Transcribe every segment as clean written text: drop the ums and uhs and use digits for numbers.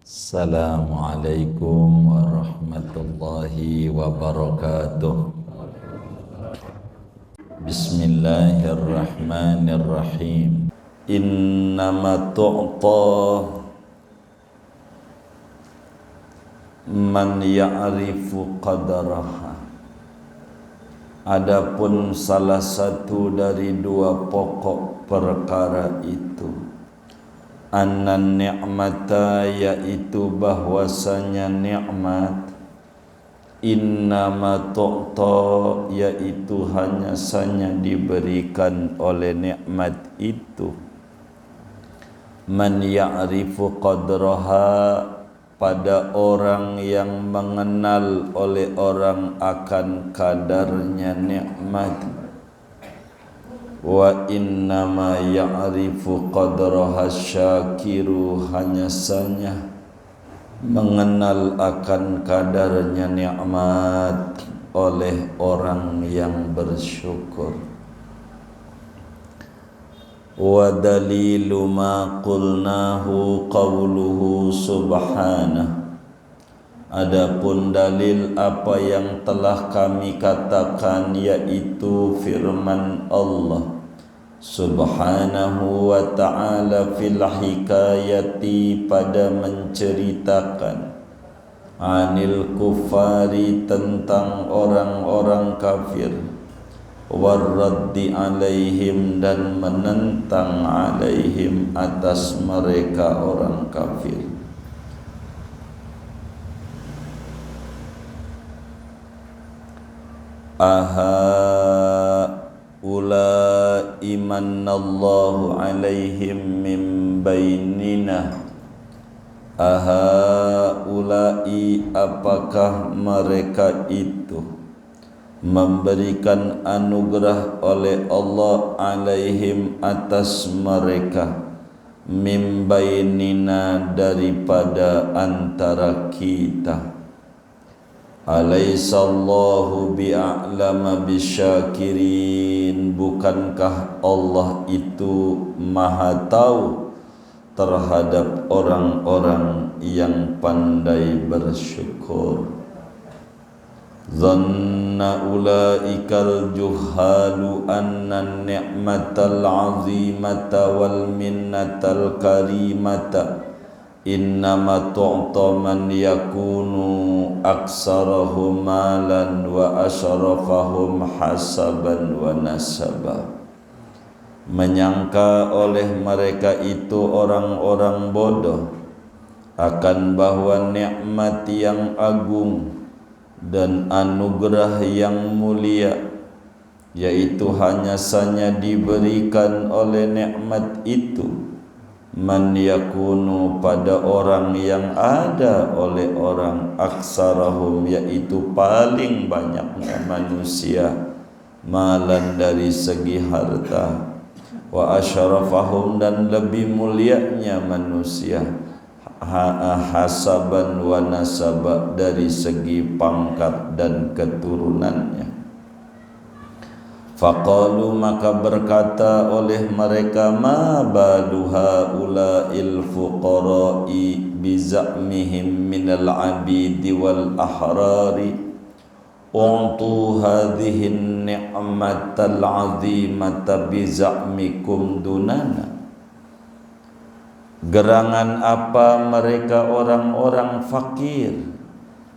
Assalamualaikum warahmatullahi wabarakatuh. Bismillahirrahmanirrahim. Innama tu'ta man ya'rifu qadaraha. Adapun salah satu dari dua pokok perkara itu, annan ni'mata, yaitu bahwasanya nikmat, innama tu'ta, yaitu hanya saja diberikan oleh nikmat itu, man ya'rifu qadraha, pada orang yang mengenal oleh orang akan kadarnya nikmat. Wa innama ya'rifu qadraha syakiru, hanya saja mengenal akan kadarnya nikmat oleh orang yang bersyukur. Wa dalilu ma qulnahu qawluhu subhanahu. Adapun dalil apa yang telah kami katakan, yaitu firman Allah Subhanahu wa ta'ala fil hikayati, pada menceritakan anil kufari, tentang orang-orang kafir, warraddi alaihim, dan menentang alaihim, atas mereka orang kafir. Aha ulai manallahu alaihim min bainina. Aha ulai, apakah mereka itu memberikan anugerah oleh Allah alaihim, atas mereka, min bainina, daripada antara kita. Alaihissallahu bi'a'lama bisyakirin, bukankah Allah itu maha tahu terhadap orang-orang yang pandai bersyukur. Zanna ulaikal juhalu anna ni'matal azimata wal minnatal karimata innama tu'ta man yakunu aksarahum malan wa asyrafahum hasaban wa nasaba. Menyangka oleh mereka itu orang-orang bodoh akan bahwa nikmat yang agung dan anugerah yang mulia, yaitu hanya saja diberikan oleh nikmat itu man yakunu, pada orang yang ada oleh orang, aksarahum, yaitu paling banyaknya manusia, malan, dari segi harta, wa asyrafahum, dan lebih mulianya manusia, hasaban wa nasaba, dari segi pangkat dan keturunannya. Faqalu, maka berkata oleh mereka, ma balu haula'il fuqara'i biza'mihim minal abidi wal ahrari untu hadhihin ni'matal azimata biza'mikum dunana. Gerangan apa mereka orang-orang fakir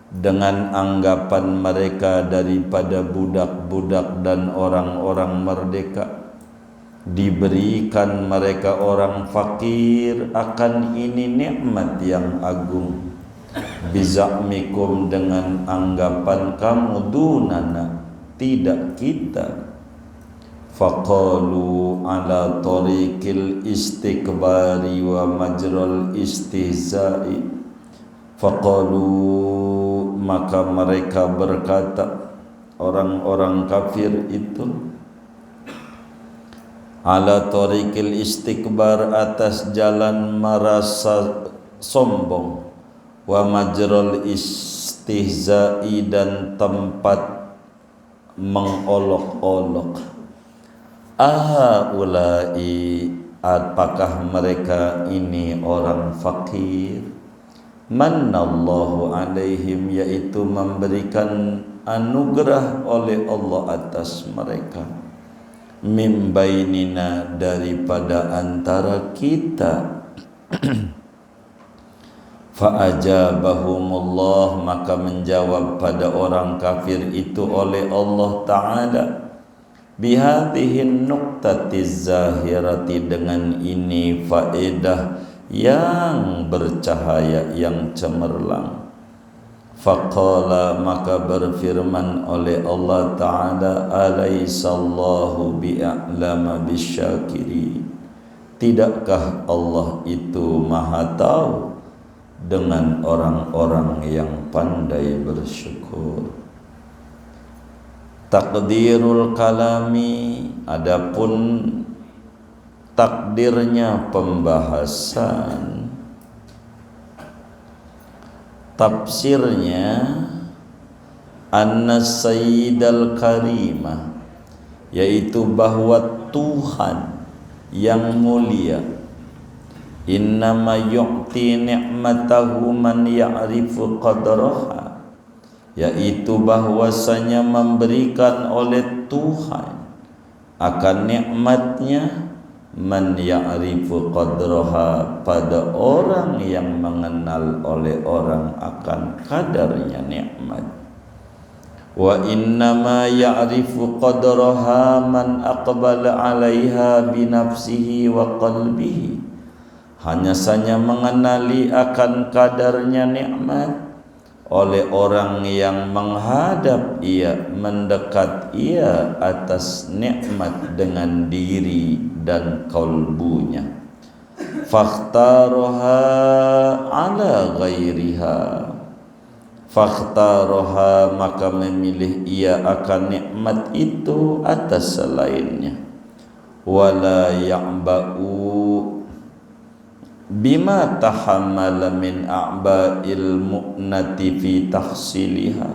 dengan anggapan mereka daripada budak-budak dan orang-orang merdeka, diberikan mereka orang fakir akan ini nikmat yang agung, biza'mikum, dengan anggapan kamu, dunana, tidak kita. Faqalu ala tariqil istikbari wa majral istihza'i. Faqalu, maka mereka berkata, orang-orang kafir itu, ala tariqil istikbar, atas jalan merasa sombong, wa majral istihza'i, dan tempat mengolok-olok. Ahulai, apakah mereka ini orang fakir, Mannallahu alaihim, yaitu memberikan anugerah oleh Allah atas mereka, min bainina, daripada antara kita. Fa'ajabahumullah, maka menjawab pada orang kafir itu oleh Allah Ta'ala, bihadhihin nuqtatiz zahirati, dengan ini faedah yang bercahaya, yang cemerlang. Faqala, maka berfirman oleh Allah Ta'ala, alaisallahu bi'a'lama bisyakirin, tidakkah Allah itu maha tahu dengan orang-orang yang pandai bersyukur. Takdirul kalami, adapun takdirnya pembahasan, tafsirnya, anna sayyidal karimah, yaitu bahwa Tuhan yang mulia, innama yu'ti ni'matahu man ya'rifu qadraha, yaitu bahwasanya memberikan oleh Tuhan akan nikmatnya, man ya'rifu qadraha, pada orang yang mengenal oleh orang akan kadarnya nikmat. Wa innama ya'rifu qadraha man aqbala 'alaiha binafsihi wa qalbihi, hanya saja mengenali akan kadarnya nikmat oleh orang yang menghadap ia, mendekat ia atas nikmat dengan diri dan kalbunya. Fakhtaroha ala ghairiha, fakhtaroha, maka memilih ia akan nikmat itu atas selainnya. Wala ya'ba'u bima tahammala min a'ba'il mu'nati fi tahsiliha,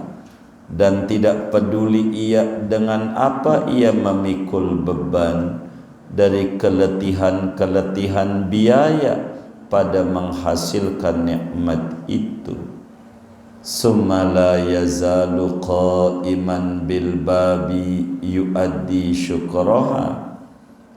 dan tidak peduli ia dengan apa ia memikul beban dari keletihan-keletihan biaya pada menghasilkan nikmat itu. Summa la yazalu qa'iman bil babi yu'addi syukraha,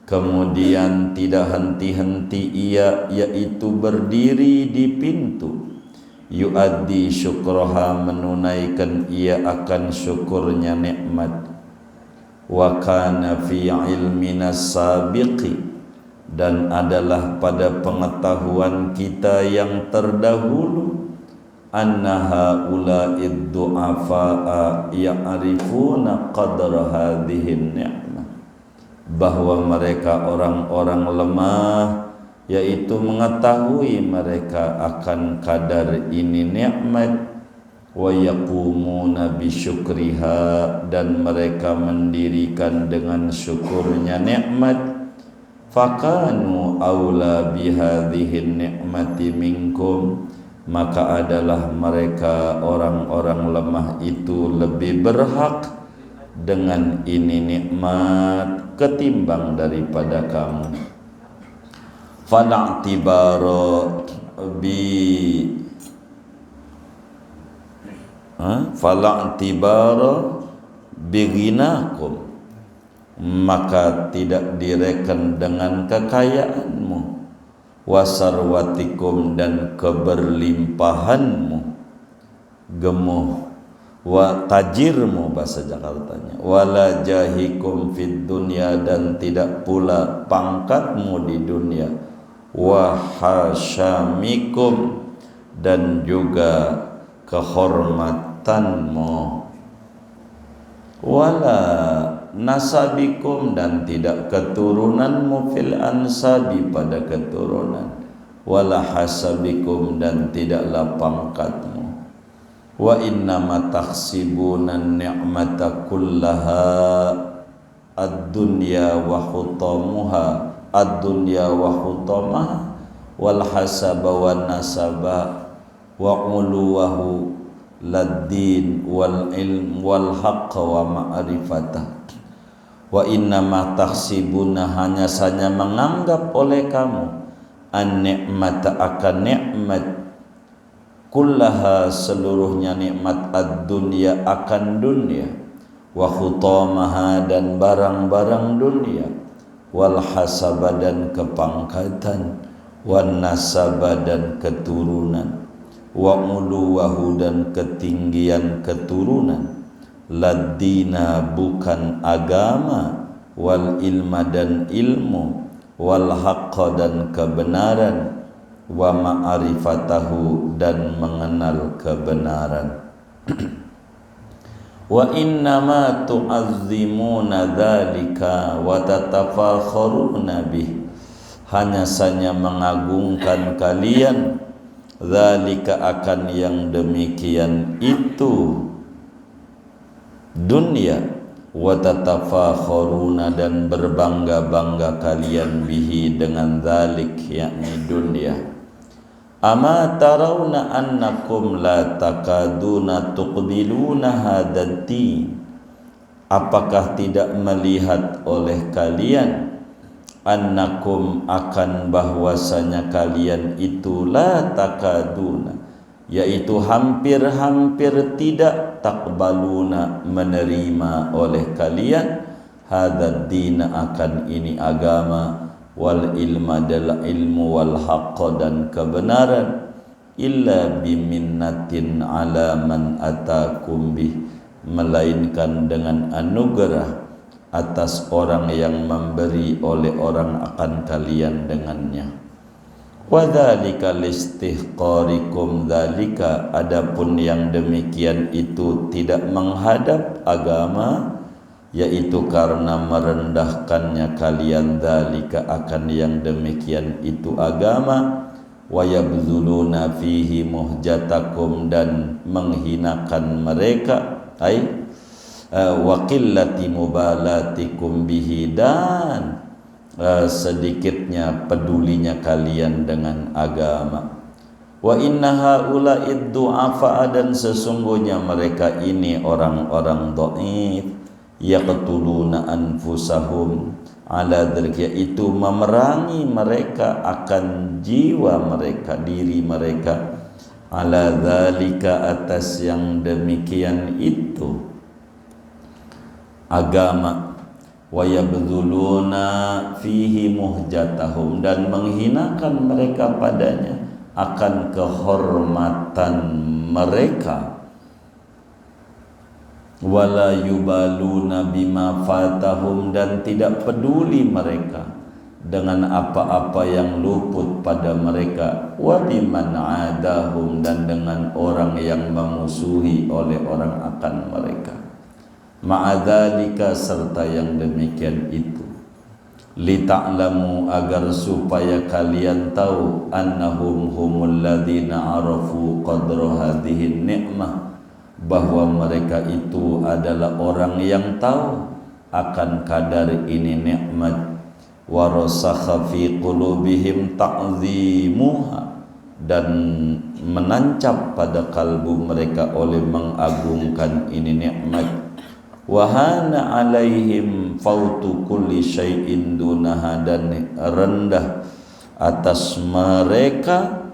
kemudian tidak henti-henti ia, yaitu berdiri di pintu, yu'addi syukraha, menunaikan ia akan syukurnya nikmat. Wa kana fi ilmina sabiqi, dan adalah pada pengetahuan kita yang terdahulu, anna haula'id du'afa'a ya'rifuna qadra hadhihin ni'mah, bahwa mereka orang-orang lemah, yaitu mengetahui mereka akan kadar ini nikmat. Wa yaqumuna bisyukriha, dan mereka mendirikan dengan syukurnya nikmat. Fakanu aula bihadhihin nikmati minkum, maka adalah mereka orang-orang lemah itu lebih berhak dengan ini nikmat ketimbang daripada kamu. Fala'tibara bighinakum, maka tidak direken dengan kekayaanmu, wasarwatikum, dan keberlimpahanmu, gemuh, wa tajirmu bahasa Jakartanya, wala jahikum fid dunya, dan tidak pula pangkatmu di dunia, wa hasyamikum, dan juga kehormatanmu, wala nasabikum, dan tidak keturunanmu, fil ansabi, pada keturunan, wala hasabikum, dan tidaklah pangkatmu. Wa innama takhsibuna ni'mata kullaha ad-dunya wa hutamuha, ad-dunya wa hutamaha, wal hasaba wan nasaba, wa uluwahu lad-din wal ilm wal haqq wa ma'rifatah. Wa innama takhsibuna, hanya saja menganggap oleh kamu, an ni'mata, akan nikmat, kullaha seluruhnya nikmat ad-dunya akan dunia, wa khutamaha dan barang-barang dunia, wal hasaba dan kepangkatan, wan nasaba dan keturunan, wa uluwahu dan ketinggian keturunan, ladina bukan agama, wal ilma dan ilmu, wal haqqa dan kebenaran, wa ma'rifatahu dan mengenal kebenaran. Wa innama tu'azzimuna dzalika wa tatafakharuna bih, hanya saja mengagungkan kalian dzalika akan yang demikian itu dunia, wa tatafakharuna dan berbangga-bangga kalian bihi dengan dzalik yakni dunia. Ama tarawna annakum la takaduna tuqbiluna hadati, apakah tidak melihat oleh kalian annakum akan bahwasanya kalian itu la takaduna, yaitu hampir-hampir tidak, takbaluna menerima oleh kalian, hadad dina akan ini agama, wal ilma adalah ilmu, wal haqqa dan kebenaran, illa biminnatin ala man atakum bih, melainkan dengan anugerah atas orang yang memberi oleh orang akan kalian dengannya. Wa dzalika listihqarikum dzalika, adapun yang demikian itu tidak menghadap agama, yaitu karena merendahkannya kalian dzalika akan yang demikian itu agama, wa yabzuluna fihi muhjatakum dan menghinakan mereka, ai wa qillati mubalatikum bihi dan sedikitnya pedulinya kalian dengan agama. Wa inna haula'id du'afa, dan sesungguhnya mereka ini orang-orang dhaif, yaqtuluna anfusahum ala dzalika, itu memerangi mereka akan jiwa mereka, diri mereka, ala dzalika atas yang demikian itu agama, wa yabdzuluna fihi muhjatahum dan menghinakan mereka padanya akan kehormatan mereka, wala yubaluna bima fatahum dan tidak peduli mereka dengan apa-apa yang luput pada mereka, wa biman adahum dan dengan orang yang memusuhi oleh orang akan mereka, ma'adzalika serta yang demikian itu, lita'lamu agar supaya kalian tahu, annahum humul ladzina arafu qadra hadhihi ni'mah, bahwa mereka itu adalah orang yang tahu akan kadar ini nikmat, warasakha fi qulubihim ta'zimuha dan menancap pada kalbu mereka oleh mengagungkan ini nikmat, wahana alaihim fautu kulli syai'in dunaha dan rendah atas mereka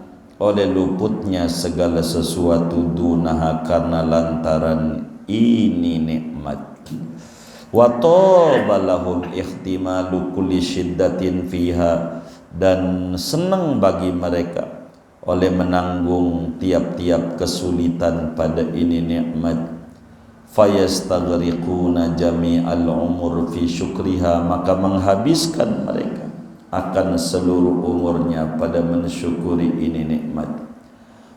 oleh luputnya segala sesuatu, dunaha karena lantaran ini nikmat, wa tabalahum ihtimalu kulli syiddatin fiha dan senang bagi mereka oleh menanggung tiap-tiap kesulitan pada ini nikmat, fayastaghriquna jami'al umur fi syukriha, maka menghabiskan mereka akan seluruh umurnya pada mensyukuri ini nikmat.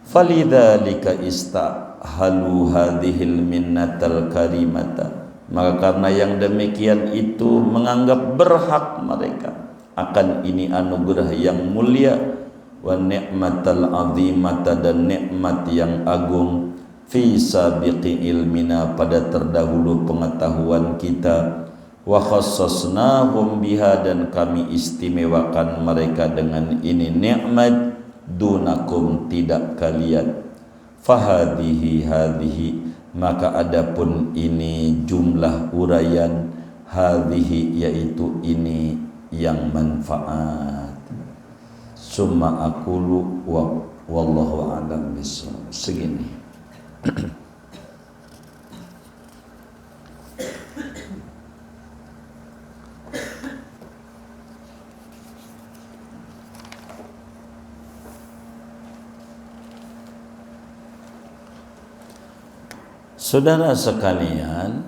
Falidzalika istahalu hadhil minnatal karimata, maka karena yang demikian itu menganggap berhak mereka akan ini anugerah yang mulia, wa ni'matal azimata dan nikmat yang agung, fi sabiqi ilmina pada terdahulu pengetahuan kita, wa khassasnahum biha dan kami istimewakan mereka dengan ini nikmat, dunakum tidak kalian, fahadihi hadhihi maka adapun ini jumlah uraian, hadhihi yaitu ini yang manfaat. Summa aqulu wa Wallahu a'lam bishawab. Segini. Saudara sekalian,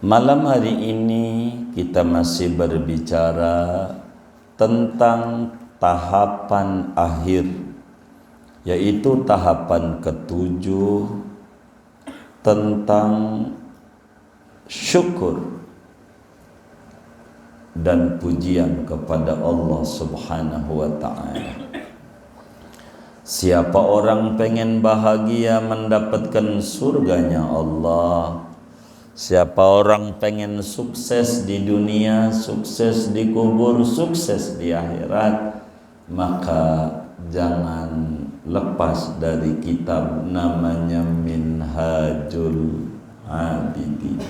malam hari ini kita masih berbicara tentang tahapan akhir, yaitu tahapan ketujuh tentang syukur dan pujian kepada Allah Subhanahu wa ta'ala. Siapa orang pengen bahagia mendapatkan surganya Allah, siapa orang pengen sukses di dunia, sukses di kubur, sukses di akhirat, maka jangan lepas dari kitab namanya Minhajul Abidin.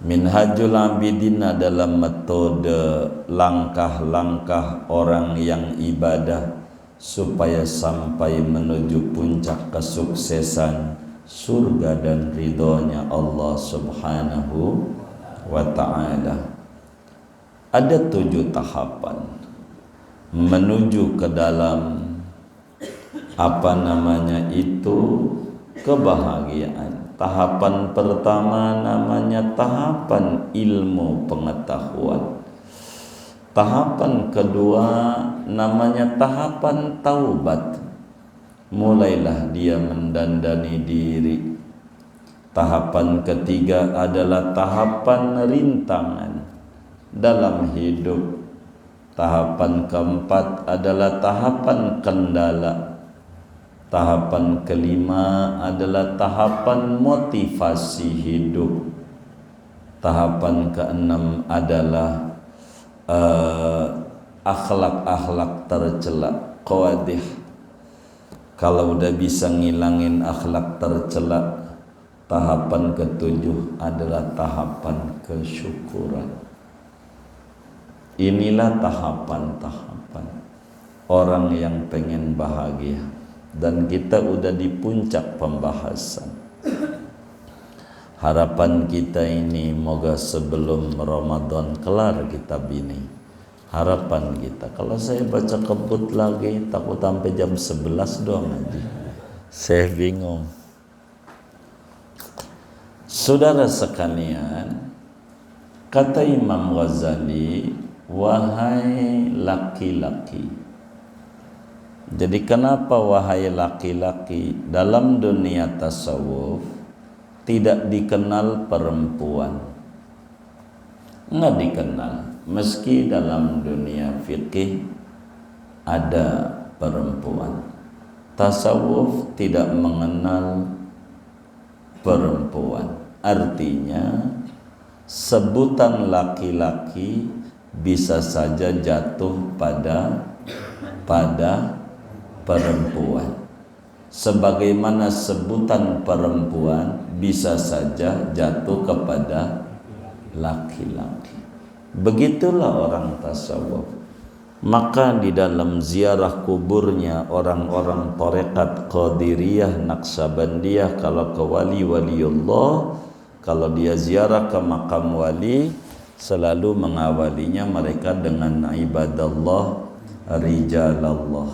Minhajul Abidin adalah metode langkah-langkah orang yang ibadah supaya sampai menuju puncak kesuksesan surga dan ridhonya Allah Subhanahu wa ta'ala. Ada 7 tahapan menuju ke dalam kebahagiaan. Tahapan pertama namanya tahapan ilmu pengetahuan. Tahapan kedua namanya tahapan taubat. Mulailah dia mendandani diri. Tahapan ketiga adalah tahapan rintangan dalam hidup. Tahapan keempat adalah tahapan kendala. Tahapan kelima adalah tahapan motivasi hidup. Tahapan keenam adalah akhlak-akhlak tercela, qawadih. Kalau udah bisa ngilangin akhlak tercela, tahapan ketujuh adalah tahapan kesyukuran. Inilah tahapan-tahapan orang yang pengen bahagia, dan kita udah di puncak pembahasan. Harapan kita ini moga sebelum Ramadan kelar kitab ini. Harapan kita, kalau saya baca kebut lagi takut sampai jam 11 doang aja. Saya bingung. Saudara sekalian, kata Imam Ghazali, wahai laki-laki. Jadi kenapa wahai laki-laki? Dalam dunia tasawuf tidak dikenal perempuan, nggak dikenal. Meski dalam dunia fikih ada perempuan, tasawuf tidak mengenal perempuan. Artinya sebutan laki-laki bisa saja jatuh pada perempuan, sebagaimana sebutan perempuan bisa saja jatuh kepada laki-laki. Begitulah orang tasawuf. Maka di dalam ziarah kuburnya orang-orang tarekat Qadiriyah, Naqsabandiyah, kalau ke wali-waliullah, kalau dia ziarah ke makam wali, selalu mengawalinya mereka dengan ibadallah rijalallah.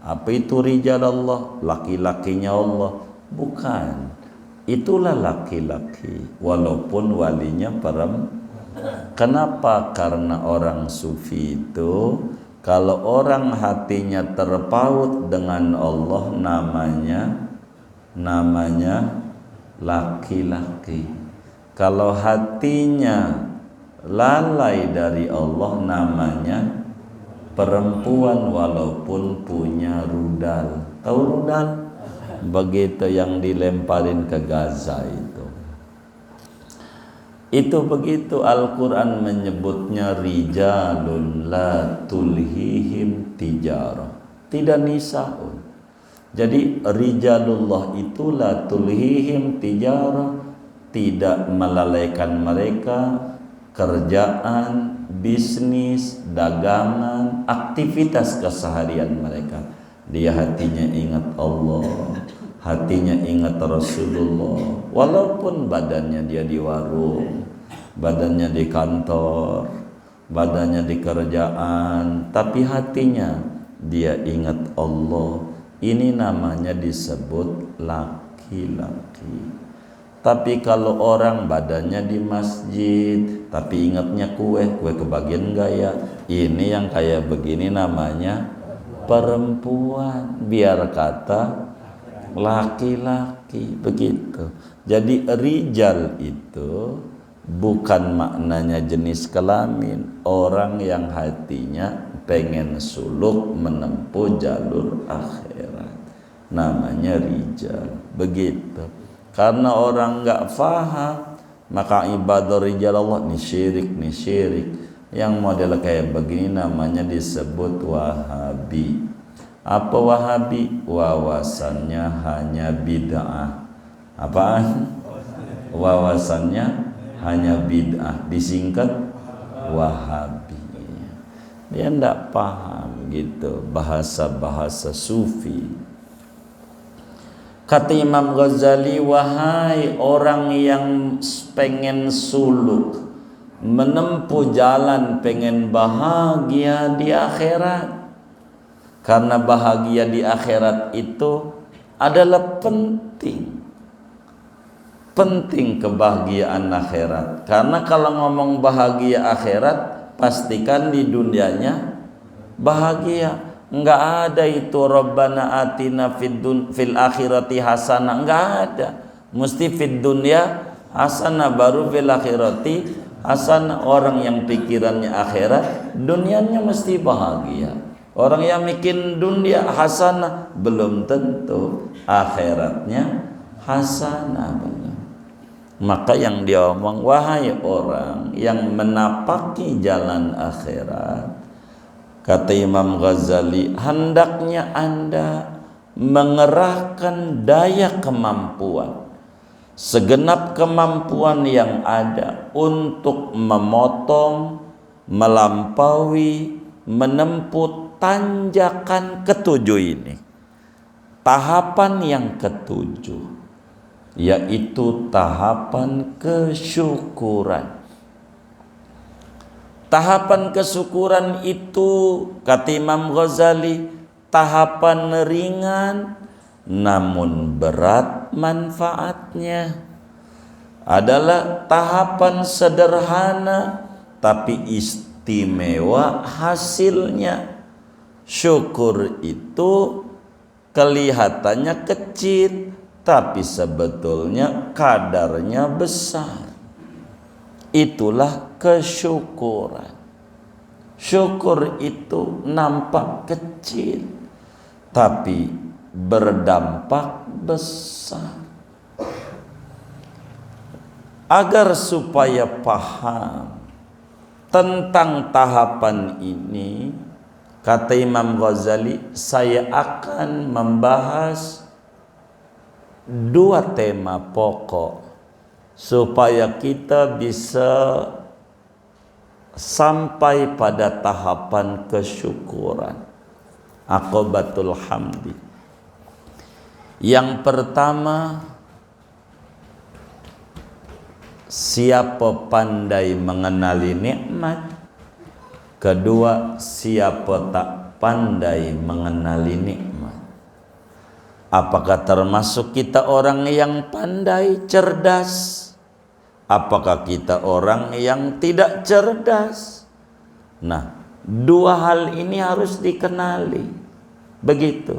Apa itu rijalallah? Laki-lakinya Allah? Bukan. Itulah laki-laki, walaupun walinya perempuan. Kenapa? Karena orang sufi itu kalau orang hatinya terpaut dengan Allah namanya laki-laki. Kalau hatinya lalai dari Allah namanya perempuan, walaupun punya rudal. Tahu rudal? Begitu yang dilemparin ke Gaza itu begitu. Al-Quran menyebutnya rijalun la tulhihim tijarah, tidak nisaun. Jadi rijalullah itu la tulhihim tijarah, tidak melalaikan mereka kerjaan, bisnis, dagangan, aktivitas keseharian mereka. Dia hatinya ingat Allah, hatinya ingat Rasulullah. Walaupun badannya dia di warung, badannya di kantor, badannya di kerjaan, tapi hatinya dia ingat Allah. Ini namanya disebut laki-laki. Tapi kalau orang badannya di masjid, tapi ingatnya kue kebagian enggak ya? Ini yang kayak begini namanya perempuan, biar kata laki-laki, begitu. Jadi rijal itu bukan maknanya jenis kelamin, orang yang hatinya pengen suluk menempuh jalur akhirat, namanya rijal, begitu. Karena orang nggak faham, maka ibadah rijal Allah nih syirik. Yang model kayak begini namanya disebut Wahabi. Apa Wahabi? Wawasannya hanya bid'ah. Apaan? Wawasannya hanya bid'ah, disingkat Wahabi. Dia ndak paham gitu bahasa-bahasa sufi. Kata Imam Ghazali, wahai orang yang pengen suluk menempuh jalan pengen bahagia di akhirat, karena bahagia di akhirat itu adalah penting kebahagiaan akhirat. Karena kalau ngomong bahagia akhirat, pastikan di dunianya bahagia. Enggak ada itu Rabbana atina fil akhirati hasanah, enggak ada. Mesti fid dunya hasanah, baru fil akhirati hasanah. Orang yang pikirannya akhirat, dunianya mesti bahagia. Orang yang bikin dunia hasanah, belum tentu akhiratnya hasanah. Maka yang dia omong, wahai orang yang menapaki jalan akhirat, kata Imam Ghazali, hendaknya Anda mengerahkan daya kemampuan, segenap kemampuan yang ada untuk memotong, melampaui, menempuh tanjakan ketujuh ini. Tahapan yang ketujuh, yaitu tahapan kesyukuran. Tahapan kesyukuran itu, kata Imam Ghazali, tahapan ringan namun berat manfaatnya. Adalah tahapan sederhana tapi istimewa hasilnya. Syukur itu kelihatannya kecil, tapi sebetulnya kadarnya besar. Itulah kesyukuran. Syukur itu nampak kecil, tapi berdampak besar. Agar supaya paham tentang tahapan ini, kata Imam Ghazali, saya akan membahas dua tema pokok supaya kita bisa sampai pada tahapan kesyukuran, aqobatul hamdi. Yang pertama, siapa pandai mengenali nikmat. Kedua, siapa tak pandai mengenali nikmat. Apakah termasuk kita orang yang pandai, cerdas? Apakah kita orang yang tidak cerdas? Nah, dua hal ini harus dikenali. Begitu.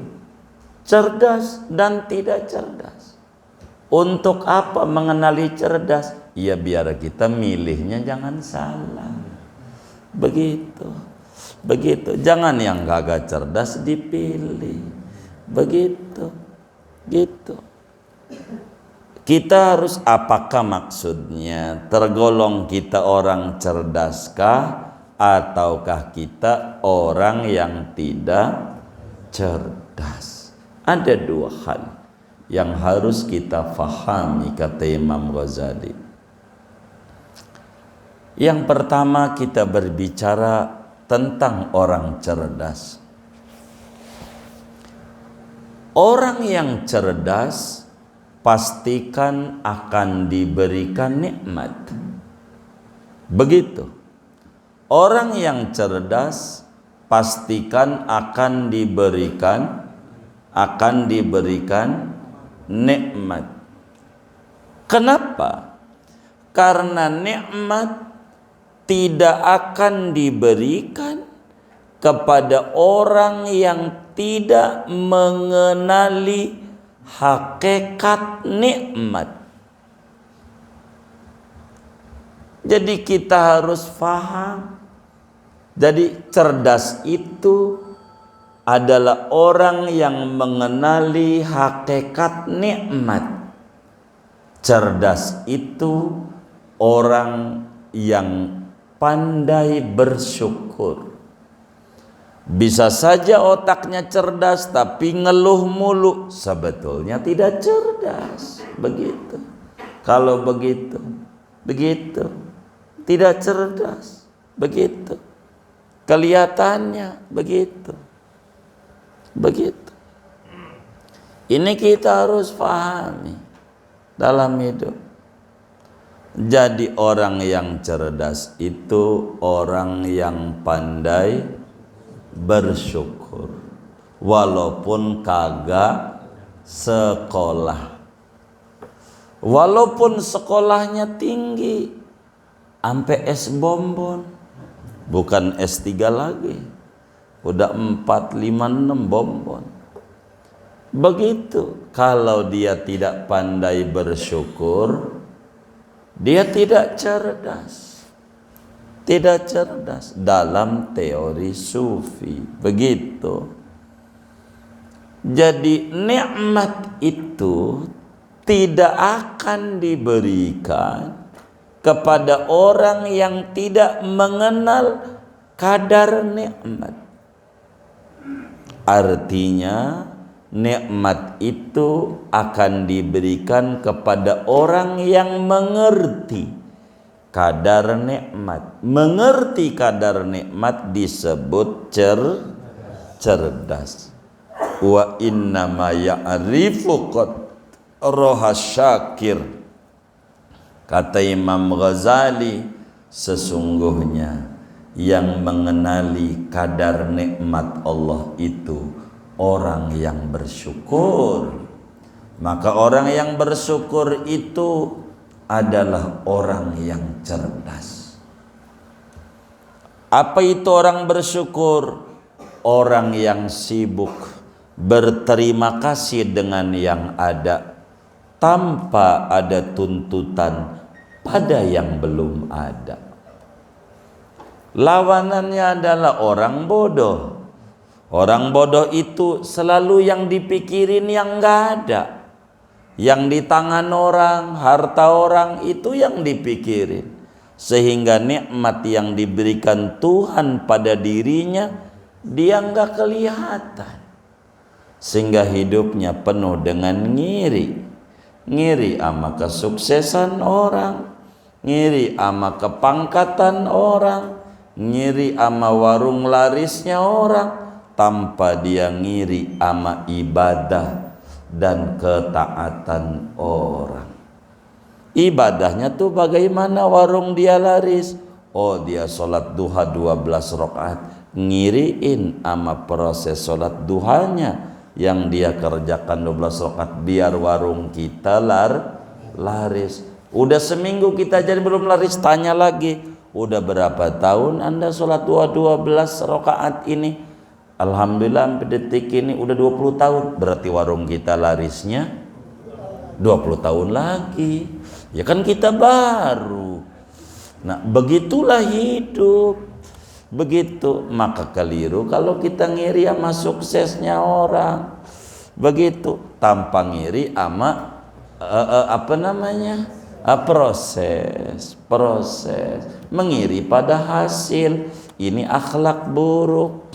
Cerdas dan tidak cerdas. Untuk apa mengenali cerdas? Ya biar kita milihnya jangan salah. Begitu. Begitu. Jangan yang gagah cerdas dipilih. Begitu. Gitu. Kita harus, apakah maksudnya tergolong kita orang cerdaskah ataukah kita orang yang tidak cerdas? Ada dua hal yang harus kita fahami, kata Imam Ghazali. Yang pertama, kita berbicara tentang orang cerdas. Orang yang cerdas pastikan akan diberikan nikmat. Begitu. Orang yang cerdas pastikan akan diberikan nikmat. Kenapa? Karena nikmat tidak akan diberikan kepada orang yang tidak mengenali hakikat nikmat. Jadi kita harus paham. Jadi cerdas itu adalah orang yang mengenali hakikat nikmat. Cerdas itu orang yang pandai bersyukur. Bisa saja otaknya cerdas tapi ngeluh mulu, sebetulnya tidak cerdas. Begitu. Kalau begitu tidak cerdas. Begitu. Kelihatannya begitu. Ini kita harus pahami dalam hidup. Jadi orang yang cerdas itu orang yang pandai bersyukur walaupun kagak sekolah. Walaupun sekolahnya tinggi sampai S bonbon, bukan S3 lagi. Udah 4, 5, 6 bonbon. Begitu. Kalau dia tidak pandai bersyukur, dia tidak cerdas. Tidak cerdas dalam teori sufi. Begitu. Jadi nikmat itu tidak akan diberikan kepada orang yang tidak mengenal kadar nikmat. Artinya nikmat itu akan diberikan kepada orang yang mengerti kadar nikmat. Mengerti kadar nikmat disebut cerdas. Wa innama ya'rifu qadraha syakir. Kata Imam Ghazali, sesungguhnya yang mengenali kadar nikmat Allah itu orang yang bersyukur. Maka orang yang bersyukur itu adalah orang yang cerdas. Apa itu orang bersyukur? Orang yang sibuk berterima kasih dengan yang ada tanpa ada tuntutan pada yang belum ada. Lawanannya adalah orang bodoh. Orang bodoh itu selalu yang dipikirin yang enggak ada. Yang di tangan orang, harta orang itu yang dipikirin. Sehingga nikmat yang diberikan Tuhan pada dirinya dia enggak kelihatan. Sehingga hidupnya penuh dengan ngiri. Ngiri sama kesuksesan orang, ngiri sama kepangkatan orang, ngiri sama warung larisnya orang, tanpa dia ngiri sama ibadah dan ketaatan orang. Ibadahnya tuh bagaimana warung dia laris? Oh, dia sholat duha 12 rakaat. Ngiriin sama proses sholat duhanya yang dia kerjakan 12 rakaat biar warung kita laris. Udah seminggu kita jadi belum laris, tanya lagi, udah berapa tahun Anda sholat duha 12 rakaat ini? Alhamdulillah sampai detik ini udah 20 tahun. Berarti warung kita larisnya 20 tahun lagi. Ya kan kita baru. Nah, begitulah hidup. Begitu. Maka keliru kalau kita ngiri sama suksesnya orang. Begitu. Tanpa ngiri sama proses. Mengiri pada hasil. Ini akhlak buruk.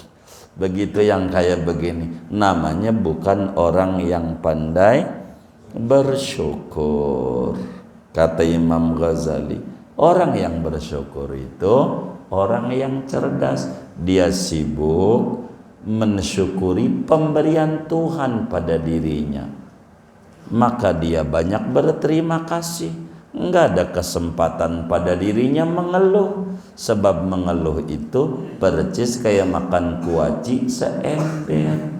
Begitu yang kayak begini namanya bukan orang yang pandai bersyukur. Kata Imam Ghazali, orang yang bersyukur itu orang yang cerdas. Dia sibuk mensyukuri pemberian Tuhan pada dirinya, maka dia banyak berterima kasih. Enggak ada kesempatan pada dirinya mengeluh, sebab mengeluh itu percis kayak makan kuaci seember.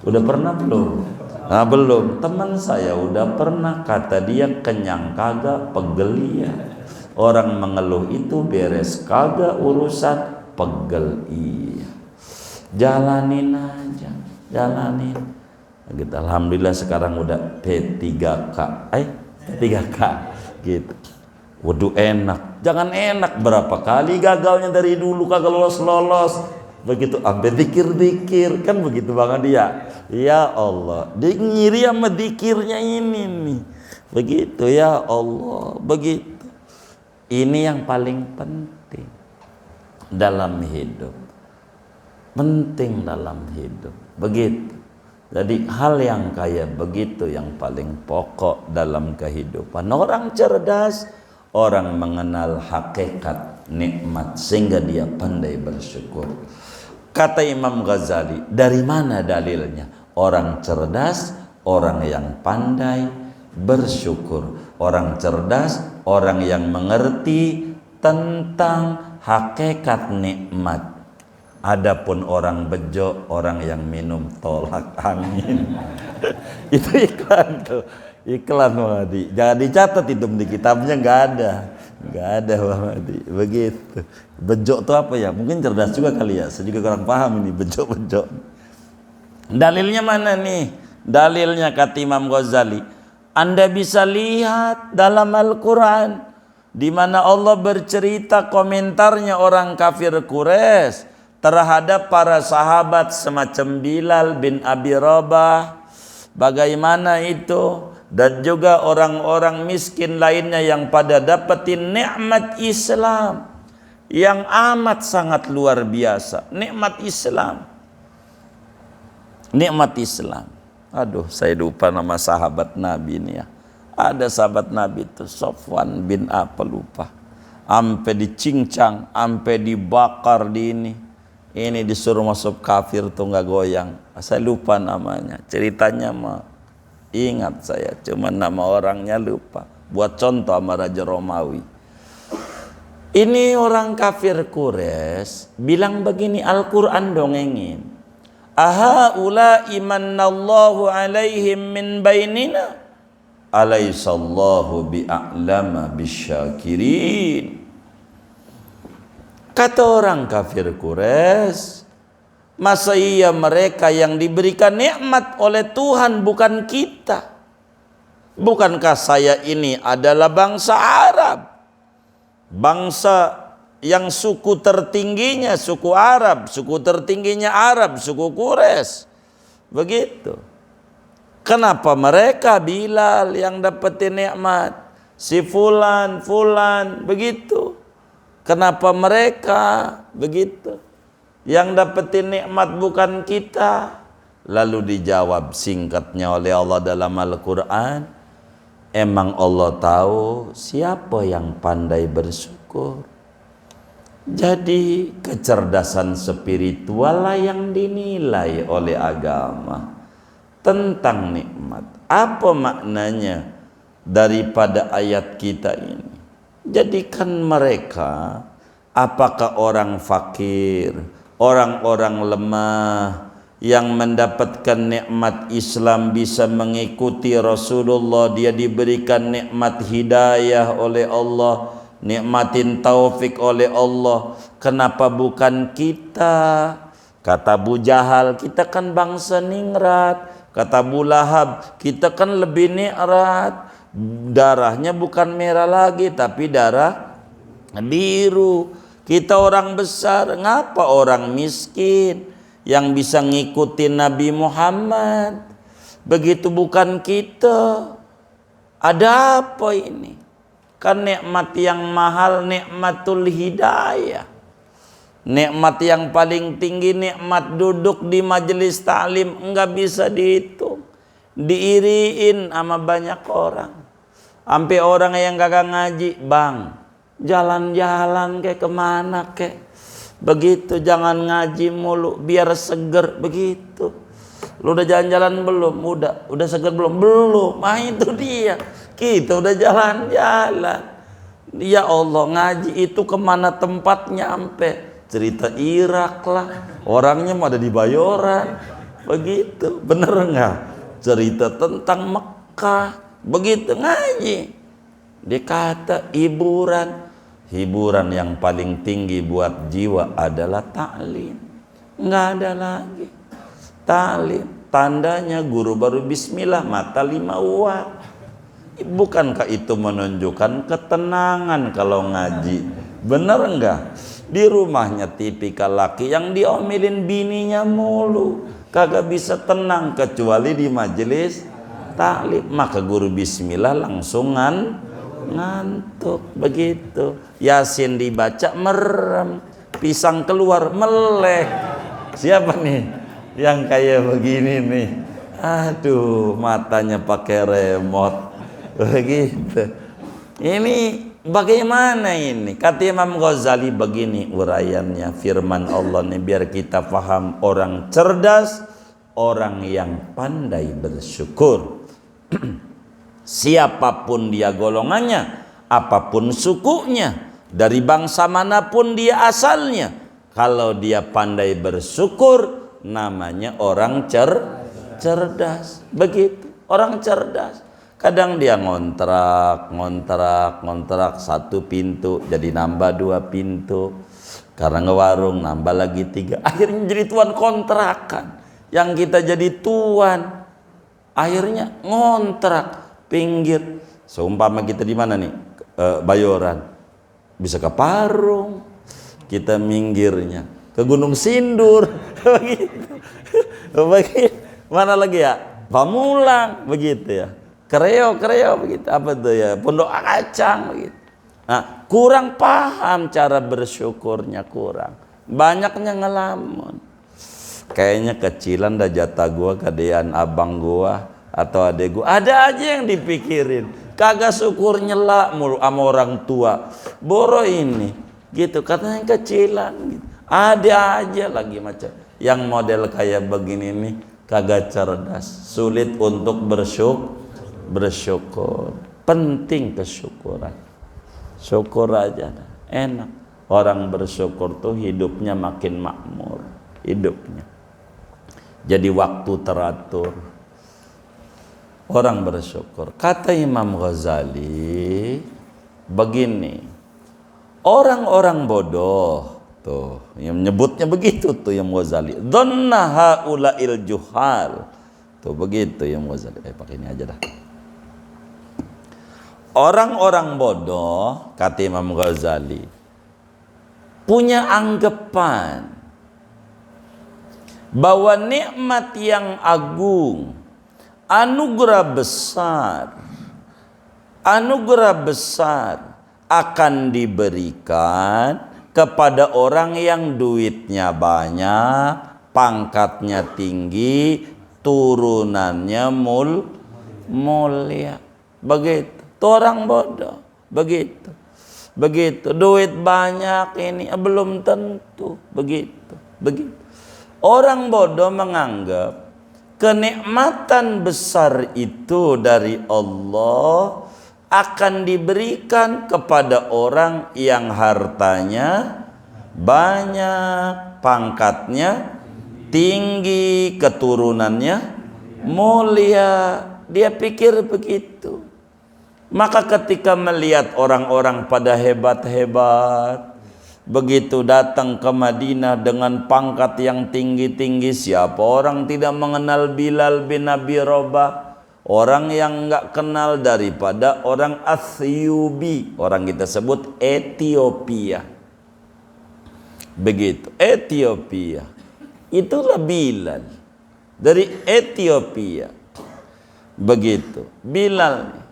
Udah pernah belum? Nah, belum. Teman saya udah pernah, kata dia kenyang kagak, pegel ya. Orang mengeluh itu beres kagak urusan, pegel iya. Jalanin aja, jalanin. Gitu. Alhamdulillah sekarang udah P3K. P3K gitu. Waduh enak. Jangan enak, berapa kali gagalnya dari dulu kagak lolos-lolos. Begitu sampai dikir-dikir kan begitu banget dia. Ya Allah, dia ngiri sama dikirnya ini nih. Begitu ya Allah, begitu. Ini yang paling penting dalam hidup. Penting dalam hidup. Begitu. Jadi hal yang kayak begitu yang paling pokok dalam kehidupan. Orang cerdas, orang mengenal hakikat nikmat sehingga dia pandai bersyukur. Kata Imam Ghazali, dari mana dalilnya? Orang cerdas, orang yang pandai bersyukur. Orang cerdas, orang yang mengerti tentang hakikat nikmat. Adapun orang bejo, orang yang minum tolak angin. Itu iklan tuh, iklan Muhammadi. Jangan dicatat itu di kitabnya, nggak ada Muhammadi. Begitu. Bejo itu apa ya? Mungkin cerdas juga kali ya. Saya juga kurang paham ini bejo. Dalilnya mana nih? Dalilnya kata Imam Ghazali, Anda bisa lihat dalam Al-Quran di mana Allah bercerita komentarnya orang kafir Quraisy terhadap para sahabat semacam Bilal bin Abi Rabah, bagaimana itu, dan juga orang-orang miskin lainnya yang pada dapetin nikmat Islam yang amat sangat luar biasa. Nikmat Islam. Aduh, saya lupa nama sahabat Nabi ini ya. Ada sahabat Nabi itu Sofwan bin apa lupa. Ampe dicincang, ampe dibakar di ini. Ini disuruh masuk kafir tuh nggak goyang. Saya lupa namanya. Ceritanya mah ingat saya, cuma nama orangnya lupa. Buat contoh sama Raja Romawi. Ini orang kafir Quraisy bilang begini, Al-Quran dongengin. Ahaula imannallahu alaihim min bainina alaisallahu bi'a'lama bisyakirin. Kata orang kafir Quraisy, masa iya mereka yang diberikan nikmat oleh Tuhan bukan kita? Bukankah saya ini adalah bangsa Arab? Bangsa yang suku tertingginya suku Arab, suku tertingginya Arab, suku Quraisy. Begitu. Kenapa mereka Bilal yang dapetin nikmat? Si fulan, begitu. Kenapa mereka begitu? Yang dapetin nikmat bukan kita? Lalu dijawab singkatnya oleh Allah dalam Al-Quran, emang Allah tahu siapa yang pandai bersyukur. Jadi kecerdasan spiritual lah yang dinilai oleh agama tentang nikmat. Apa maknanya daripada ayat kita ini? Jadikan mereka, apakah orang fakir, orang-orang lemah yang mendapatkan nikmat Islam bisa mengikuti Rasulullah, dia diberikan nikmat hidayah oleh Allah, nikmatin taufik oleh Allah. Kenapa bukan kita? Kata Abu Jahal, kita kan bangsa ningrat. Kata Abu Lahab, kita kan lebih ningrat. Darahnya bukan merah lagi, tapi darah biru. Kita orang besar, ngapa orang miskin yang bisa ngikutin Nabi Muhammad? Begitu bukan kita. Ada apa ini? Kan nikmat yang mahal, nikmatul hidayah. Nikmat yang paling tinggi, nikmat duduk di majelis ta'lim, enggak bisa dihitung. Diiriin sama banyak orang. Sampai orang yang kagak ngaji, bang, jalan-jalan kemana Begitu, jangan ngaji mulu biar seger. Begitu. Lu udah jalan-jalan belum? Udah seger belum? Belum. Ah, itu dia. Kita udah jalan-jalan. Ya Allah, ngaji itu kemana tempatnya sampai cerita Irak lah. Orangnya mau ada di Bayoran. Begitu. Bener nggak? Cerita tentang Mekah. Begitu ngaji. Dia kata hiburan. Hiburan yang paling tinggi buat jiwa adalah ta'lim. Nggak ada lagi. Ta'lim. Tandanya guru baru bismillah mata 5 watt. Bukankah itu menunjukkan ketenangan kalau ngaji? Bener nggak? Di rumahnya tipikal laki yang diomelin bininya mulu. Kagak bisa tenang kecuali di majelis ta'lim. Maka guru bismillah langsung ngantuk. Begitu. Yasin dibaca merem, pisang keluar melek. Siapa nih yang kayak begini nih? Aduh, matanya pakai remote. Begitu. Ini bagaimana ini? Kata Imam Ghazali begini uraiannya, firman Allah nih biar kita paham. Orang cerdas, orang yang pandai bersyukur. Siapapun dia golongannya, apapun sukunya, dari bangsa manapun dia asalnya, kalau dia pandai bersyukur, namanya orang cerdas. Begitu, orang cerdas. Kadang dia ngontrak satu pintu jadi nambah 2 pintu, karena ngewarung nambah lagi 3, akhirnya jadi tuan kontrakan. Yang kita jadi tuan, akhirnya ngontrak pinggir. Seumpama kita di mana nih? Bayoran, bisa ke Parung, kita minggirnya ke Gunung Sindur. Begitu. Mana lagi ya? Pamulang, begitu ya. Kreo begitu. Apa tuh ya? Pondok Kacang begitu. Nah, kurang paham cara bersyukurnya, kurang. Banyaknya ngelamun. Kayaknya kecilan dah jatah gua, kadean abang gua atau adek gua. Ada aja yang dipikirin. Kagak syukur nyela mulu sama orang tua. Boro ini gitu, katanya kecilan gitu. Ada aja lagi macam yang model kayak begini nih, kagak cerdas, sulit untuk bersyukur. Penting kesyukuran. Syukur aja enak. Orang bersyukur tuh hidupnya makin makmur, hidupnya. Jadi waktu teratur. Orang bersyukur. Kata Imam Ghazali begini, orang-orang bodoh tuh yang menyebutnya begitu tuh Imam Ghazali, dhanna haula'il juhal tuh begitu Imam Ghazali. Pakai ini aja dah. Orang-orang bodoh, kata Imam Ghazali, punya anggapan bahwa nikmat yang agung, anugerah besar akan diberikan kepada orang yang duitnya banyak, pangkatnya tinggi, turunannya mulia. Begitu. Itu orang bodoh. Begitu. Duit banyak ini belum tentu. Begitu. Orang bodoh menganggap kenikmatan besar itu dari Allah akan diberikan kepada orang yang hartanya banyak, pangkatnya tinggi, keturunannya mulia. Dia pikir begitu. Maka ketika melihat orang-orang pada hebat-hebat, begitu datang ke Madinah dengan pangkat yang tinggi-tinggi, siapa orang tidak mengenal Bilal bin Abi Rabah? Orang yang enggak kenal daripada orang Asyubi, orang kita sebut Ethiopia. Begitu, Ethiopia. Itulah Bilal dari Ethiopia. Begitu, Bilal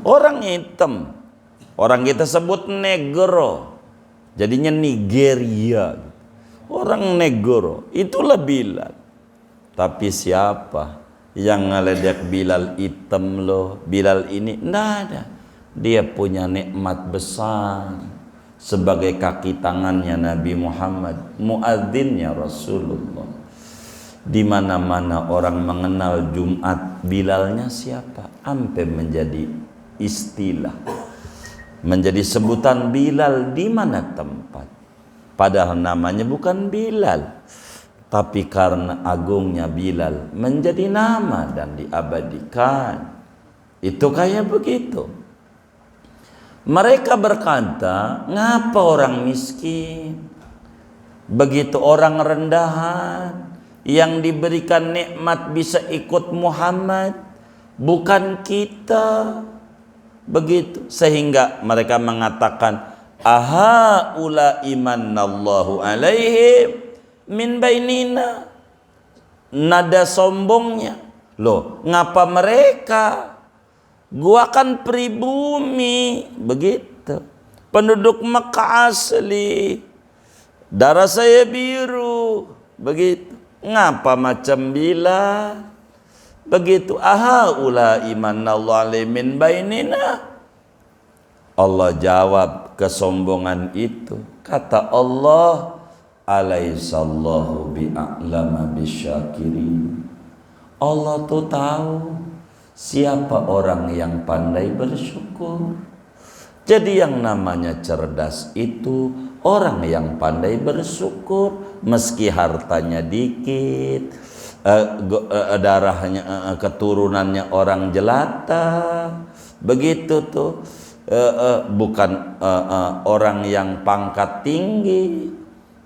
orang hitam, orang kita sebut negro, jadinya Nigeria. Orang negro, itulah Bilal. Tapi siapa yang ngeledek Bilal hitam loh? Bilal ini, enggak ada. Dia punya nikmat besar. sebagai kaki tangannya Nabi Muhammad, muadzinnya Rasulullah. Di mana-mana orang mengenal Jumat, Bilalnya siapa? Sampai menjadi istilah, menjadi sebutan Bilal di mana tempat. Padahal namanya bukan Bilal, tapi karena agungnya Bilal menjadi nama dan diabadikan. Itu kayak begitu. Mereka berkata, ngapa orang miskin, begitu orang rendahan yang diberikan nikmat bisa ikut Muhammad, bukan kita. Begitu, sehingga mereka mengatakan, aha ula imanallahu alaihim min bainina. Nada sombongnya, loh ngapa mereka? Gua kan pribumi, begitu. Penduduk Mekah asli, darah saya biru, begitu. Ngapa macam Bilal? Begitu. Aha ula imanallahu alaihim min bainina. Allah jawab kesombongan itu. Kata Allah, alaihissallahu bi'a'lama bisyakirin. Allah tuh tahu siapa orang yang pandai bersyukur. Jadi yang namanya cerdas itu orang yang pandai bersyukur, meski hartanya dikit, darahnya, keturunannya orang jelata, begitu tuh, bukan orang yang pangkat tinggi.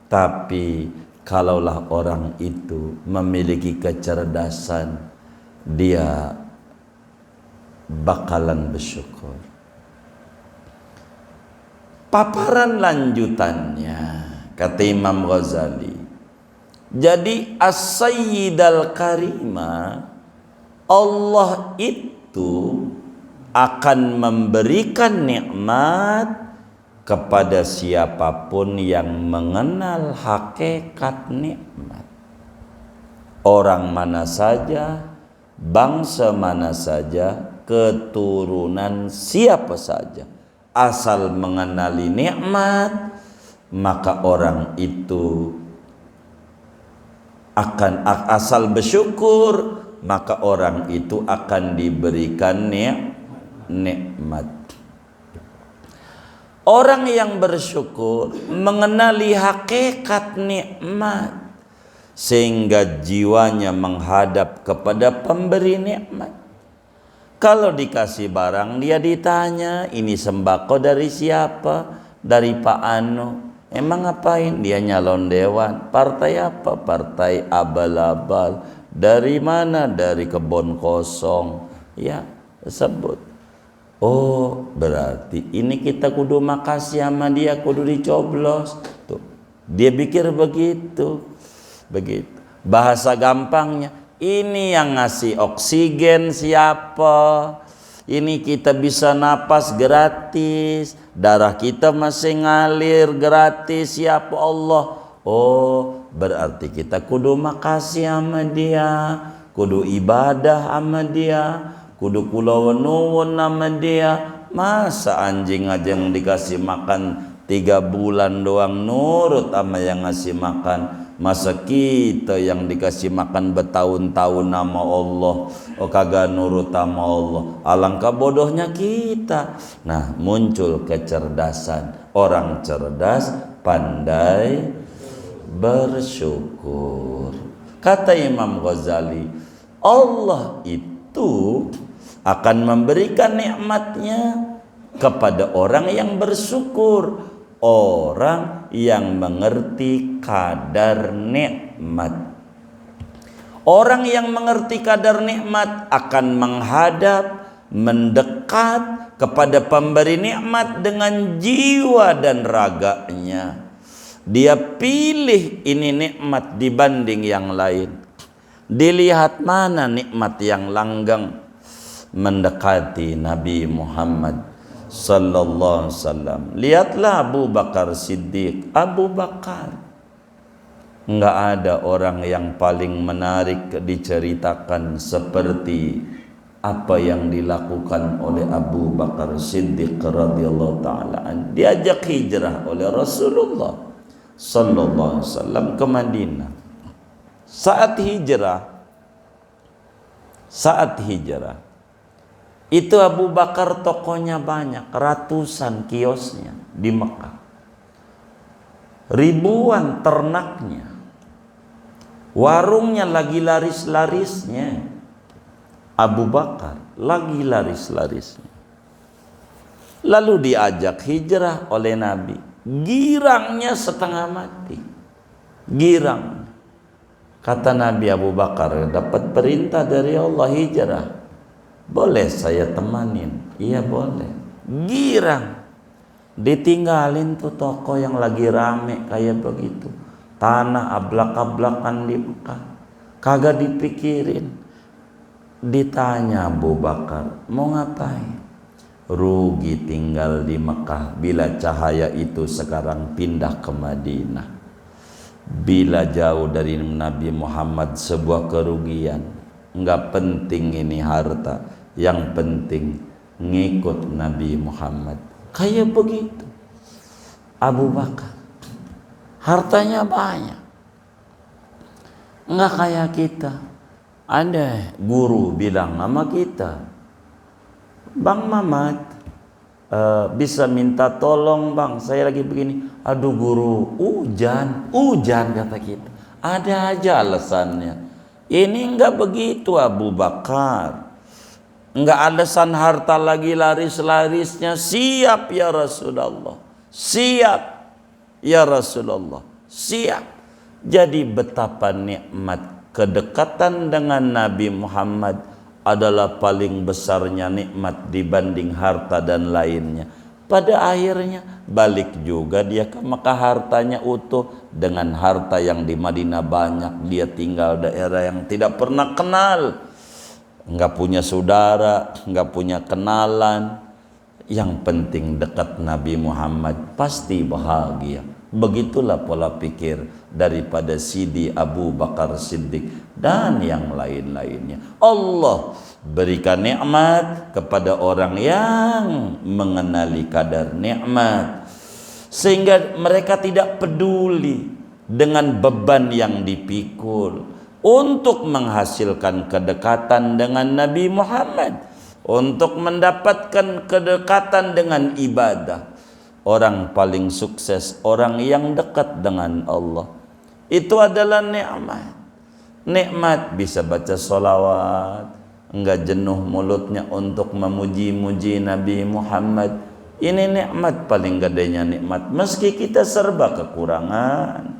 Tapi kalaulah orang itu memiliki kecerdasan, dia bakalan bersyukur. Paparan lanjutannya, kata Imam Ghazali, jadi as-sayyidal karimah, Allah itu akan memberikan nikmat kepada siapapun yang mengenal hakikat nikmat. Orang mana saja, bangsa mana saja, keturunan siapa saja, asal mengenali nikmat, maka orang itu akan asal bersyukur, maka orang itu akan diberikan nikmat. Orang yang bersyukur mengenali hakikat nikmat, sehingga jiwanya menghadap kepada pemberi nikmat. Kalau dikasih barang, dia ditanya, ini sembako dari siapa? Dari Pak Anu. Emang ngapain? Dia nyalon dewan. Partai apa? Partai abal-abal. Dari mana? Dari kebun kosong. Ya, sebut. Oh, berarti ini kita kudu makasih sama dia, kudu dicoblos. Tuh, dia pikir begitu. Begitu. Bahasa gampangnya, ini yang ngasih oksigen siapa? Ini kita bisa napas gratis, darah kita masih ngalir gratis, siapa? Allah. Oh, berarti kita kudu makasih sama dia, kudu ibadah sama dia, kudu kula nuwun sama dia. Masa anjing aja yang dikasih makan 3 bulan doang nurut sama yang ngasih makan? Masa kita yang dikasih makan bertahun-tahun nama Allah, oh kagak nurut sama Allah? Alangkah bodohnya kita. Nah, muncul kecerdasan. Orang cerdas pandai bersyukur. Kata Imam Ghazali, Allah itu akan memberikan nikmatnya kepada orang yang bersyukur, orang yang mengerti kadar nikmat. Orang yang mengerti kadar nikmat akan menghadap, mendekat kepada pemberi nikmat dengan jiwa dan raganya. Dia pilih ini nikmat dibanding yang lain. Dilihat mana nikmat yang langgeng, mendekati Nabi Muhammad sallallahu alaihi wasallam. Lihatlah Abu Bakar Siddiq. Abu Bakar, enggak ada orang yang paling menarik diceritakan seperti apa yang dilakukan oleh Abu Bakar Siddiq radhiyallahu taala, diajak hijrah oleh Rasulullah sallallahu alaihi wasallam ke Madinah. Saat hijrah itu Abu Bakar tokonya banyak, ratusan kiosnya di Mekah, ribuan ternaknya, warungnya lagi laris-larisnya. Abu Bakar lagi laris-larisnya. Lalu diajak hijrah oleh Nabi. Girangnya setengah mati. Girang. Kata Nabi, Abu Bakar dapat perintah dari Allah hijrah. Boleh saya temanin? Iya boleh. Girang. Ditinggalin tuh toko yang lagi rame kayak begitu. Tanah ablak-ablakan di Mekah. Kagak dipikirin. Ditanya Abu Bakar, mau ngapain? Rugi tinggal di Mekah bila cahaya itu sekarang pindah ke Madinah. Bila jauh dari Nabi Muhammad sebuah kerugian. Enggak penting ini harta, yang penting ngikut Nabi Muhammad. Kayak begitu Abu Bakar. Hartanya banyak. Enggak kayak kita. Ada guru bilang sama kita, Bang Mamat, bisa minta tolong bang, saya lagi begini. Aduh guru, hujan kata kita. Ada aja alasannya. Ini enggak begitu Abu Bakar. Enggak alasan harta lagi laris-larisnya. Siap ya Rasulullah. Siap ya Rasulullah. Siap. Jadi betapa nikmat kedekatan dengan Nabi Muhammad adalah paling besarnya nikmat dibanding harta dan lainnya. Pada akhirnya balik juga dia ke Mekah, hartanya utuh. Dengan harta yang di Madinah banyak, dia tinggal daerah yang tidak pernah kenal, nggak punya saudara, nggak punya kenalan. Yang penting dekat Nabi Muhammad, pasti bahagia. Begitulah pola pikir daripada Sidi Abu Bakar Siddiq dan yang lain-lainnya. Allah berikan nikmat kepada orang yang mengenali kadar nikmat, sehingga mereka tidak peduli dengan beban yang dipikul untuk menghasilkan kedekatan dengan Nabi Muhammad, untuk mendapatkan kedekatan dengan ibadah. Orang paling sukses orang yang dekat dengan Allah. Itu adalah nikmat. Nikmat bisa baca sholawat, enggak jenuh mulutnya untuk memuji-muji Nabi Muhammad. Ini nikmat paling gedenya nikmat. Meski kita serba kekurangan,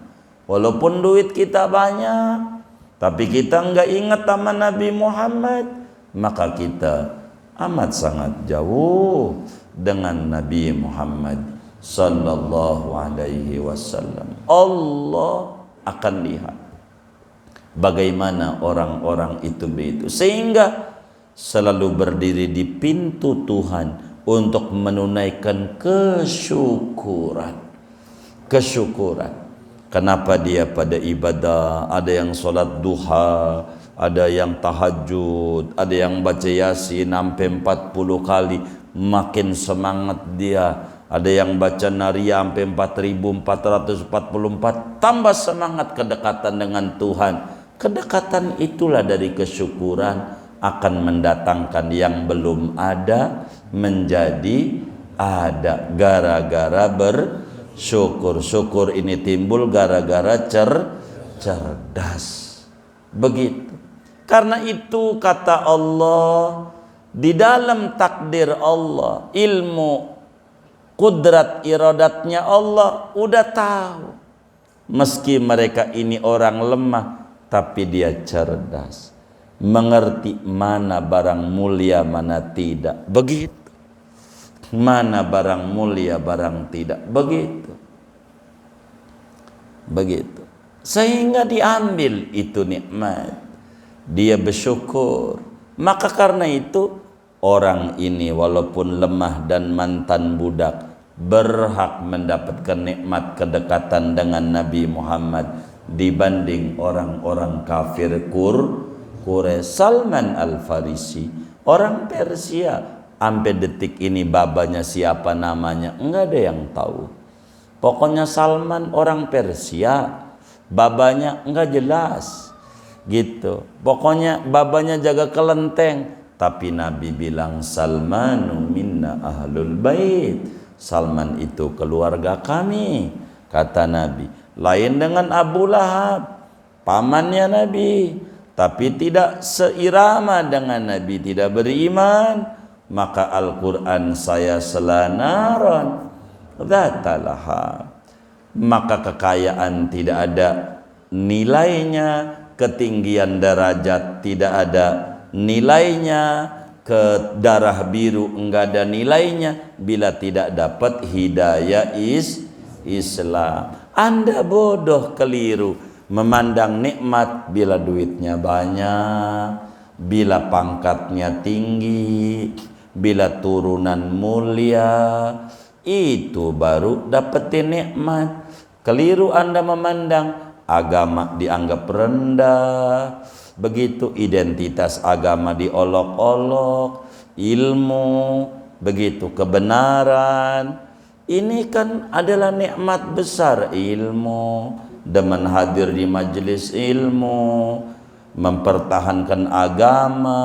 walaupun duit kita banyak, tapi kita enggak ingat sama Nabi Muhammad, maka kita amat sangat jauh dengan Nabi Muhammad sallallahu alaihi wasallam. Allah akan lihat bagaimana orang-orang itu begitu, sehingga selalu berdiri di pintu Tuhan untuk menunaikan kesyukuran. Kenapa dia pada ibadah? Ada yang sholat duha, ada yang tahajud, ada yang baca Yasin sampai 40 kali, makin semangat dia. Ada yang baca Nariyah sampai 4444, tambah semangat kedekatan dengan Tuhan. Kedekatan itulah dari kesyukuran akan mendatangkan yang belum ada menjadi ada, gara-gara bersyukur. Syukur ini timbul gara-gara cerdas. Begitu. Karena itu kata Allah, di dalam takdir Allah, ilmu kudrat iradatnya Allah udah tahu. Meski mereka ini orang lemah, tapi dia cerdas, mengerti mana barang mulia mana tidak. Begitu. Mana barang mulia barang tidak. Begitu. Sehingga diambil itu nikmat, dia bersyukur. Maka karena itu orang ini walaupun lemah dan mantan budak, berhak mendapatkan nikmat kedekatan dengan Nabi Muhammad dibanding orang-orang kafir Quraisy, Salman Al-Farisi, orang Persia. Sampai detik ini babanya siapa namanya enggak ada yang tahu. Pokoknya Salman orang Persia, babanya enggak jelas gitu. Pokoknya babanya jaga kelenteng. Tapi Nabi bilang Salmanu minna ahlul bait. Salman itu keluarga kami, kata Nabi. Lain dengan Abu Lahab, pamannya Nabi, tapi tidak seirama dengan Nabi, tidak beriman. Maka Al-Quran saya selanaron dzatalaha. Maka kekayaan tidak ada nilainya, ketinggian derajat tidak ada nilainya, ke darah biru enggak ada nilainya bila tidak dapat hidayah Islam. Anda bodoh, keliru memandang nikmat bila duitnya banyak, bila pangkatnya tinggi, bila turunan mulia, itu baru dapetin nikmat. Keliru Anda memandang agama dianggap rendah, begitu identitas agama diolok-olok, ilmu, begitu kebenaran. Ini kan adalah nikmat besar, ilmu, demen hadir di majelis ilmu, mempertahankan agama,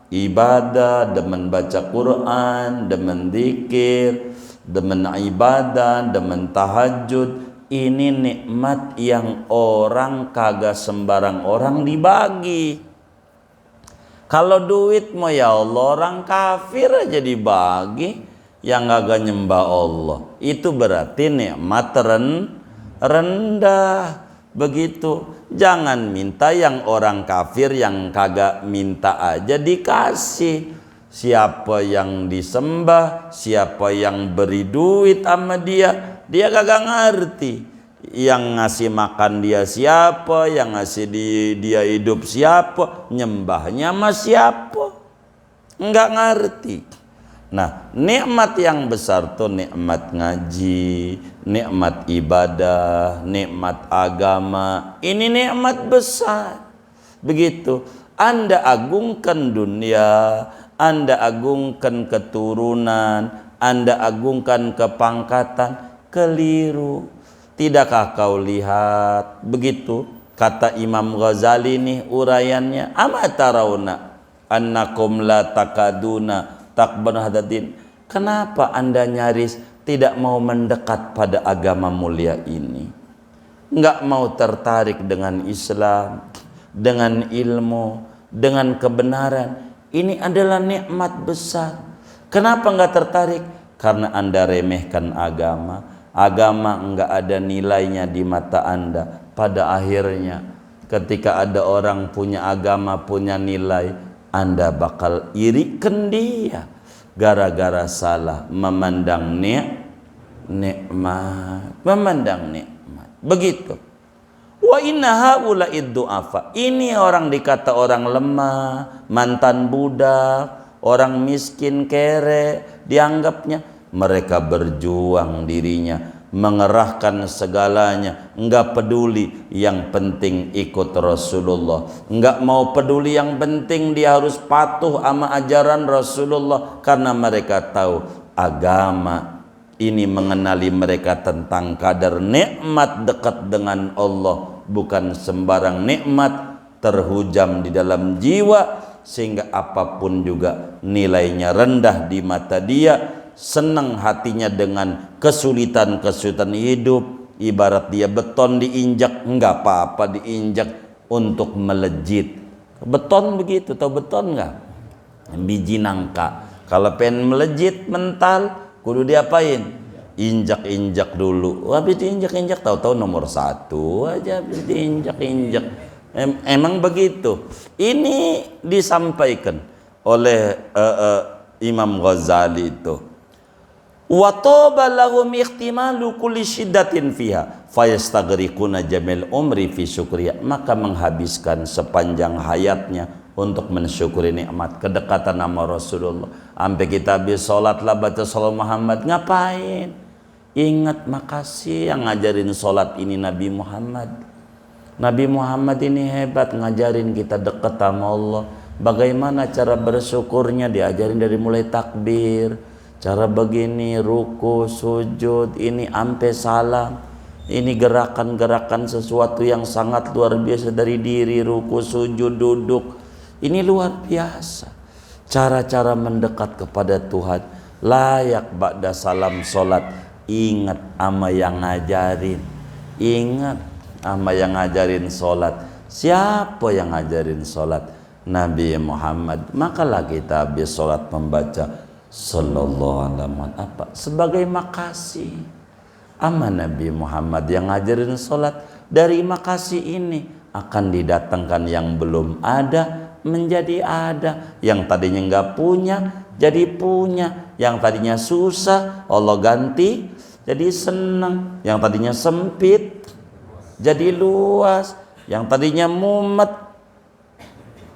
ibadah, demen baca Quran, demen zikir, demen ibadah, demen tahajud. Ini nikmat yang orang kagak sembarang orang dibagi. Kalau duit mau ya Allah, orang kafir aja dibagi, yang kagak nyembah Allah. Itu berarti nikmat rendah. Begitu. Jangan minta yang orang kafir yang kagak minta aja dikasih. Siapa yang disembah, siapa yang beri duit sama dia kagak ngerti. Yang ngasih makan dia siapa, yang ngasih dia hidup siapa, nyembahnya sama siapa, enggak ngerti. Nah, nikmat yang besar tuh nikmat ngaji, nikmat ibadah, nikmat agama. Ini nikmat besar. Begitu. Anda agungkan dunia, Anda agungkan keturunan, Anda agungkan kepangkatan, keliru. Tidakkah kau lihat? Begitu kata Imam Ghazali nih uraiannya, amatarauna annakum la takaduna takban hadatin. Kenapa Anda nyaris tidak mau mendekat pada agama mulia ini? Enggak mau tertarik dengan Islam, dengan ilmu, dengan kebenaran. Ini adalah nikmat besar. Kenapa enggak tertarik? Karena Anda remehkan agama. Agama enggak ada nilainya di mata Anda. Pada akhirnya ketika ada orang punya agama, punya nilai, Anda bakal irikan dia gara-gara salah memandang nikmat, memandang nikmat. Begitu. Wa inna haula'id du'afa. Ini orang dikata orang lemah, mantan budak, orang miskin kere, dianggapnya. Mereka berjuang dirinya, mengerahkan segalanya, enggak peduli, yang penting ikut Rasulullah. Enggak mau peduli, yang penting dia harus patuh sama ajaran Rasulullah. Karena mereka tahu agama ini mengenali mereka tentang kadar nikmat dekat dengan Allah, bukan sembarang nikmat terhujam di dalam jiwa sehingga apapun juga nilainya rendah di mata dia. Senang hatinya dengan kesulitan-kesulitan hidup. Ibarat dia beton diinjak, enggak apa-apa diinjak untuk melejit. Beton begitu, tahu beton enggak? Biji nangka. Kalau pengen melejit mental, kudu diapain? Injak-injak dulu. Habis diinjak-injak, tahu-tahu nomor 1 aja habis diinjak-injak. Emang begitu. Ini disampaikan oleh Imam Ghazali itu. Wa taba lahum ihtimalu kulli syiddatin fiha fayastaghriquna jamil umri fi syukriya. Maka menghabiskan sepanjang hayatnya untuk mensyukuri nikmat kedekatan sama Rasulullah. Sampai kita habis sholat lah baca salat Muhammad. Ngapain? Ingat makasih yang ngajarin sholat ini Nabi Muhammad. Nabi Muhammad ini hebat, ngajarin kita dekat sama Allah. Bagaimana cara bersyukurnya, diajarin dari mulai takbir, cara begini, ruku, sujud, ini ampe salam. Ini gerakan-gerakan sesuatu yang sangat luar biasa, dari diri, ruku, sujud, duduk. Ini luar biasa. Cara-cara mendekat kepada Tuhan. Layak ba'da salam solat. Ingat ama yang ngajarin. Ingat ama yang ngajarin solat. Siapa yang ngajarin solat? Nabi Muhammad. Makalah kita habis solat membaca sallallahu alaihi wasallam apa? Sebagai makasih. Ama Nabi Muhammad yang ngajarin solat. Dari makasih ini akan didatangkan yang belum ada menjadi ada. Yang tadinya nggak punya jadi punya. Yang tadinya susah Allah ganti jadi senang. Yang tadinya sempit jadi luas. Yang tadinya mumet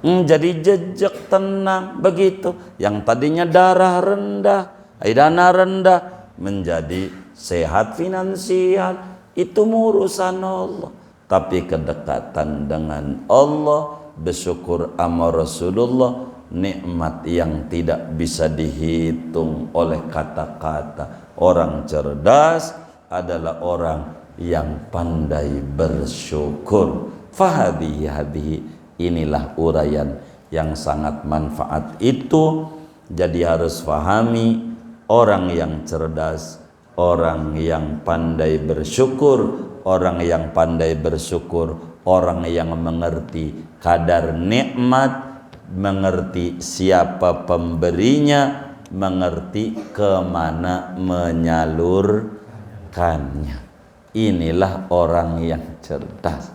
jadi jejak, tenang. Begitu. Yang tadinya darah rendah, dana rendah, menjadi sehat finansial. Itu urusan Allah. Tapi kedekatan dengan Allah, bersyukur sama Rasulullah, nikmat yang tidak bisa dihitung oleh kata-kata. Orang cerdas adalah orang yang pandai bersyukur. Fahadihi, inilah uraian yang sangat manfaat itu. Jadi harus fahami, orang yang cerdas, orang yang pandai bersyukur, orang yang pandai bersyukur, orang yang mengerti kadar nikmat, mengerti siapa pemberinya, mengerti kemana menyalurkannya. Inilah orang yang cerdas.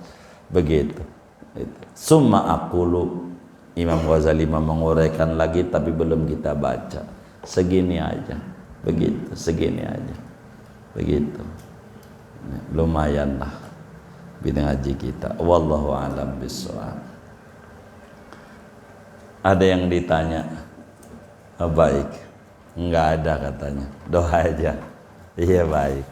Begitu. Summa aqulu, Imam Ghazali menguraikan lagi tapi belum kita baca. Segini aja. Begitu, segini aja. Begitu. Lumayanlah bidang ngaji kita. Wallahu a'lam bishawab. Ada yang ditanya? Oh, baik. Enggak ada katanya. Doa aja. Iya baik.